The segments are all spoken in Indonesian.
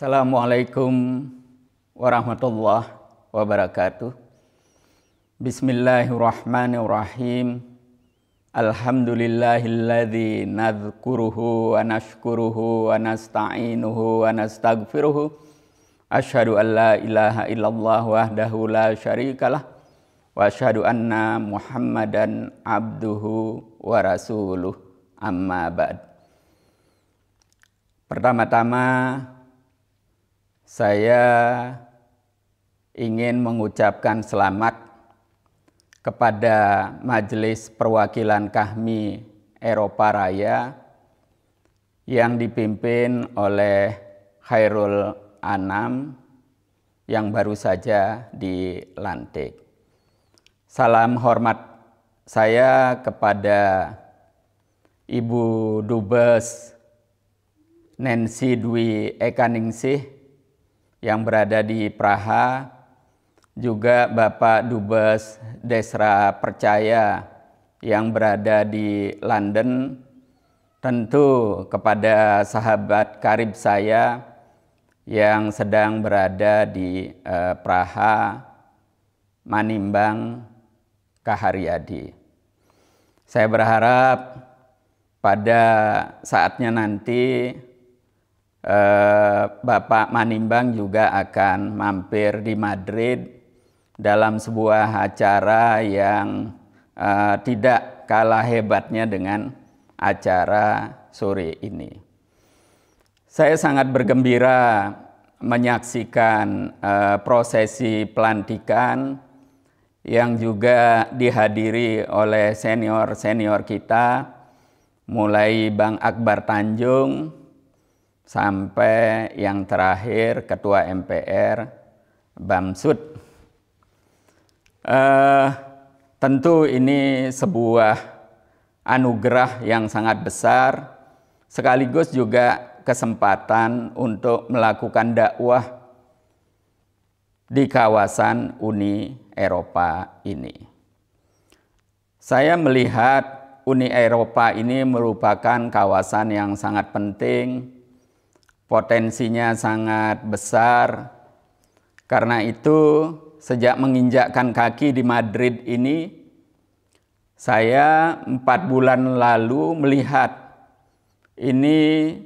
Assalamualaikum warahmatullahi wabarakatuh. Bismillahirrahmanirrahim. Alhamdulillahilladzi nadhkuruhu wa nashkuruhu wa nasta'inuhu wa nastaghfiruhu. Asyhadu an la ilaha illallah wahdahu la syarikalah wa asyhadu anna Muhammadan abduhu wa rasuluh, amma ba'd. Pertama-tama saya ingin mengucapkan selamat kepada Majelis Perwakilan KHMI Eropa Raya yang dipimpin oleh Khairul Anam yang baru saja dilantik. Salam hormat saya kepada Ibu Dubes Nancy Dwi Ekaningsih yang berada di Praha, juga Bapak Dubes Desra Percaya yang berada di London, tentu kepada sahabat karib saya yang sedang berada di Praha, Manimbang, Kaharyadi. Saya berharap pada saatnya nanti Bapak Manimbang juga akan mampir di Madrid dalam sebuah acara yang tidak kalah hebatnya dengan acara sore ini. Saya sangat bergembira menyaksikan prosesi pelantikan yang juga dihadiri oleh senior-senior kita, mulai Bang Akbar Tanjung sampai yang terakhir Ketua MPR Bamsud. Tentu ini sebuah anugerah yang sangat besar, sekaligus juga kesempatan untuk melakukan dakwah di kawasan Uni Eropa ini. Saya melihat Uni Eropa ini merupakan kawasan yang sangat penting, potensinya sangat besar. Karena itu sejak menginjakkan kaki di Madrid ini, saya 4 bulan lalu melihat ini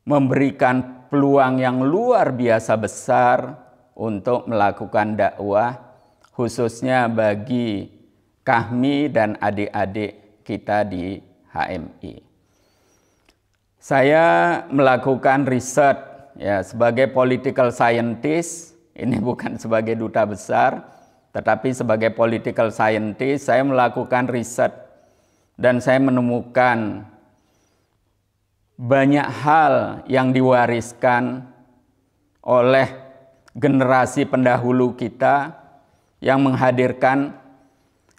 memberikan peluang yang luar biasa besar untuk melakukan dakwah, khususnya bagi KHMI dan adik-adik kita di HMI. Saya melakukan riset ya sebagai political scientist, ini bukan sebagai duta besar, tetapi sebagai political scientist saya melakukan riset dan saya menemukan banyak hal yang diwariskan oleh generasi pendahulu kita yang menghadirkan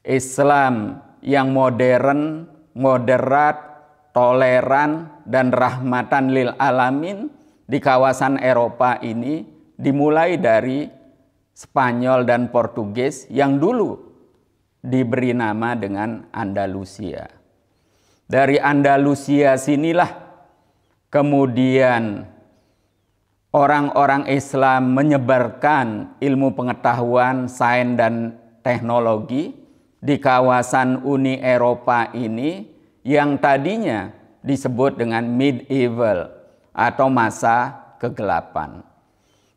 Islam yang modern, moderat, toleran, dan rahmatan lil alamin di kawasan Eropa ini, dimulai dari Spanyol dan Portugis yang dulu diberi nama dengan Andalusia. Dari Andalusia sinilah kemudian orang-orang Islam menyebarkan ilmu pengetahuan, sains dan teknologi di kawasan Uni Eropa ini yang tadinya disebut dengan medieval atau masa kegelapan.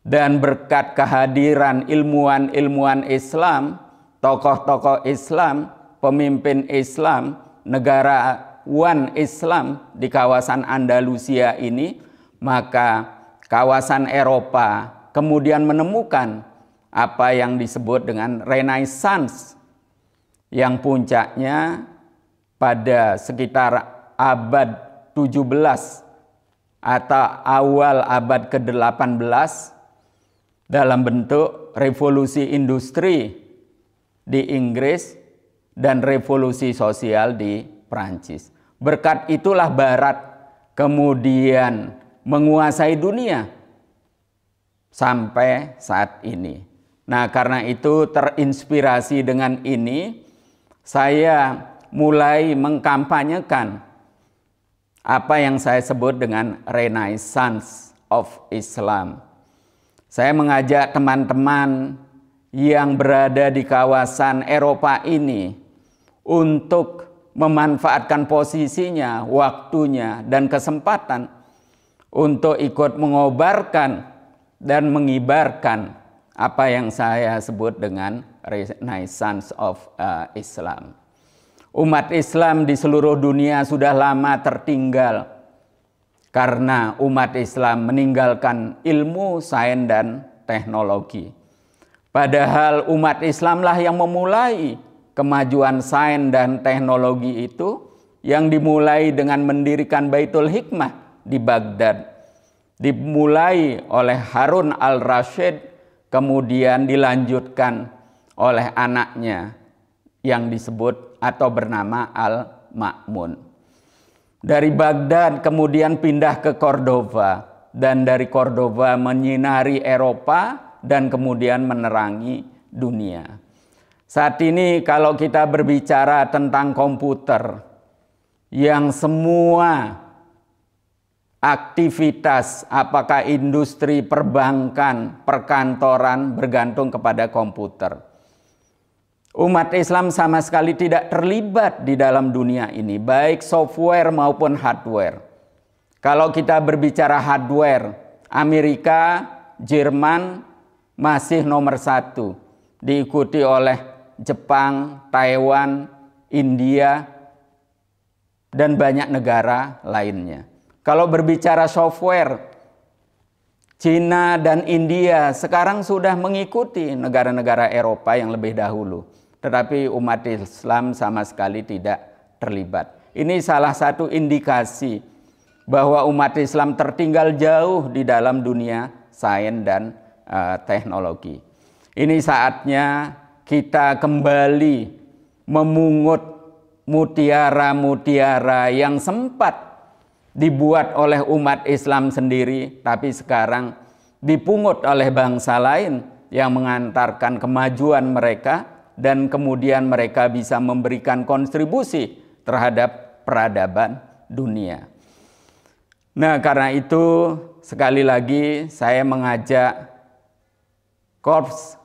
Dan berkat kehadiran ilmuwan-ilmuwan Islam, tokoh-tokoh Islam, pemimpin Islam, negarawan Islam di kawasan Andalusia ini, maka kawasan Eropa kemudian menemukan apa yang disebut dengan Renaissance, yang puncaknya pada sekitar abad 17 atau awal abad ke-18 dalam bentuk revolusi industri di Inggris dan revolusi sosial di Prancis. Berkat itulah Barat kemudian menguasai dunia sampai saat ini. Nah, karena itu terinspirasi dengan ini, saya mulai mengkampanyekan apa yang saya sebut dengan Renaissance of Islam. Saya mengajak teman-teman yang berada di kawasan Eropa ini untuk memanfaatkan posisinya, waktunya, dan kesempatan untuk ikut mengobarkan dan mengibarkan apa yang saya sebut dengan Renaissance of Islam. Umat Islam di seluruh dunia sudah lama tertinggal karena umat Islam meninggalkan ilmu, sains, dan teknologi. Padahal umat Islamlah yang memulai kemajuan sains dan teknologi itu, yang dimulai dengan mendirikan Baitul Hikmah di Baghdad. Dimulai oleh Harun al-Rasyid, kemudian dilanjutkan oleh anaknya yang disebut atau bernama Al-Ma'mun. Dari Baghdad kemudian pindah ke Cordova, dan dari Cordova menyinari Eropa dan kemudian menerangi dunia. Saat ini kalau kita berbicara tentang komputer, yang semua aktivitas, apakah industri, perbankan, perkantoran bergantung kepada komputer. Umat Islam sama sekali tidak terlibat di dalam dunia ini, baik software maupun hardware. Kalau kita berbicara hardware, Amerika, Jerman masih nomor 1, diikuti oleh Jepang, Taiwan, India, dan banyak negara lainnya. Kalau berbicara software, Cina dan India sekarang sudah mengikuti negara-negara Eropa yang lebih dahulu. Tetapi umat Islam sama sekali tidak terlibat. Ini salah satu indikasi bahwa umat Islam tertinggal jauh di dalam dunia sains dan teknologi. Ini saatnya kita kembali memungut mutiara-mutiara yang sempat dibuat oleh umat Islam sendiri, tapi sekarang dipungut oleh bangsa lain yang mengantarkan kemajuan mereka, dan kemudian mereka bisa memberikan kontribusi terhadap peradaban dunia. Nah, karena itu sekali lagi saya mengajak Korps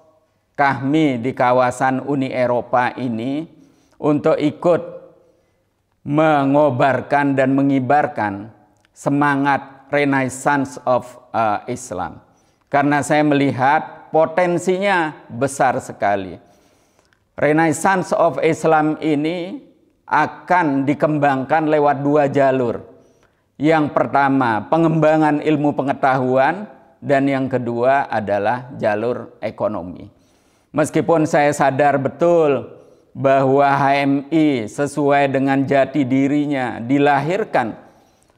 Kahmi di kawasan Uni Eropa ini untuk ikut mengobarkan dan mengibarkan semangat Renaissance of Islam. Karena saya melihat potensinya besar sekali. Renaissance of Islam ini akan dikembangkan lewat 2 jalur. Yang pertama, pengembangan ilmu pengetahuan, dan yang kedua adalah jalur ekonomi. Meskipun saya sadar betul bahwa HMI sesuai dengan jati dirinya dilahirkan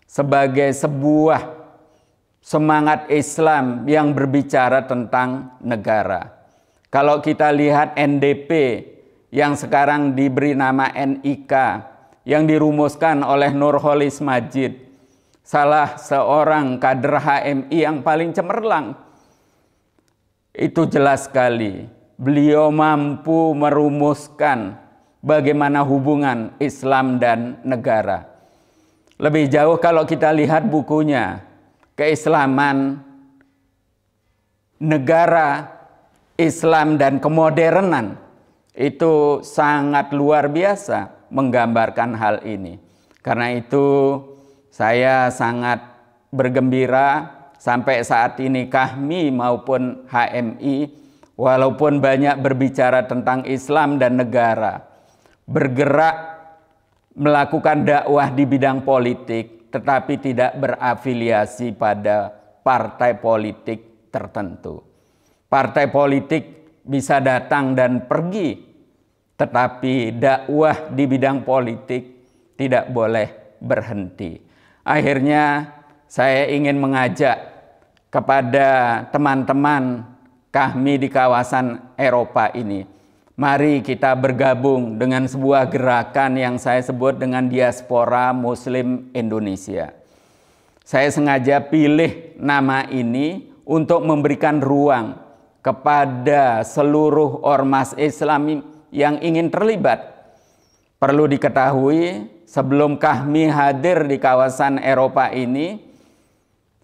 sebagai sebuah semangat Islam yang berbicara tentang negara. Kalau kita lihat NDP yang sekarang diberi nama NIK, yang dirumuskan oleh Nurholis Majid, salah seorang kader HMI yang paling cemerlang, itu jelas sekali. Beliau mampu merumuskan bagaimana hubungan Islam dan negara. Lebih jauh kalau kita lihat bukunya, Keislaman, Negara, Islam dan Kemodernan, itu sangat luar biasa menggambarkan hal ini. Karena itu saya sangat bergembira sampai saat ini Kahmi maupun HMI, walaupun banyak berbicara tentang Islam dan negara, bergerak melakukan dakwah di bidang politik, tetapi tidak berafiliasi pada partai politik tertentu. Partai politik bisa datang dan pergi, tetapi dakwah di bidang politik tidak boleh berhenti. Akhirnya saya ingin mengajak kepada teman-teman Kahmi di kawasan Eropa ini, mari kita bergabung dengan sebuah gerakan yang saya sebut dengan Diaspora Muslim Indonesia. Saya sengaja pilih nama ini untuk memberikan ruang kepada seluruh ormas Islam yang ingin terlibat. Perlu diketahui, sebelum Kahmi hadir di kawasan Eropa ini,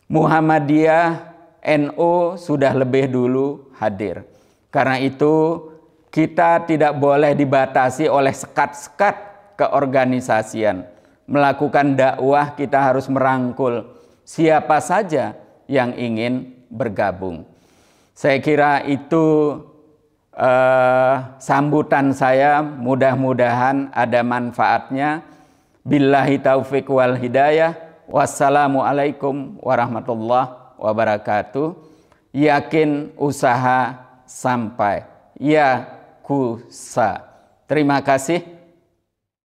Muhammadiyah, NU sudah lebih dulu hadir. Karena itu kita tidak boleh dibatasi oleh sekat-sekat keorganisasian. Melakukan dakwah kita harus merangkul siapa saja yang ingin bergabung. Saya kira itu sambutan saya, mudah-mudahan ada manfaatnya. Billahi taufiq wal hidayah. Wassalamualaikum warahmatullahi wabarakatuh. Yakin usaha sampai. Ya kusa. Terima kasih.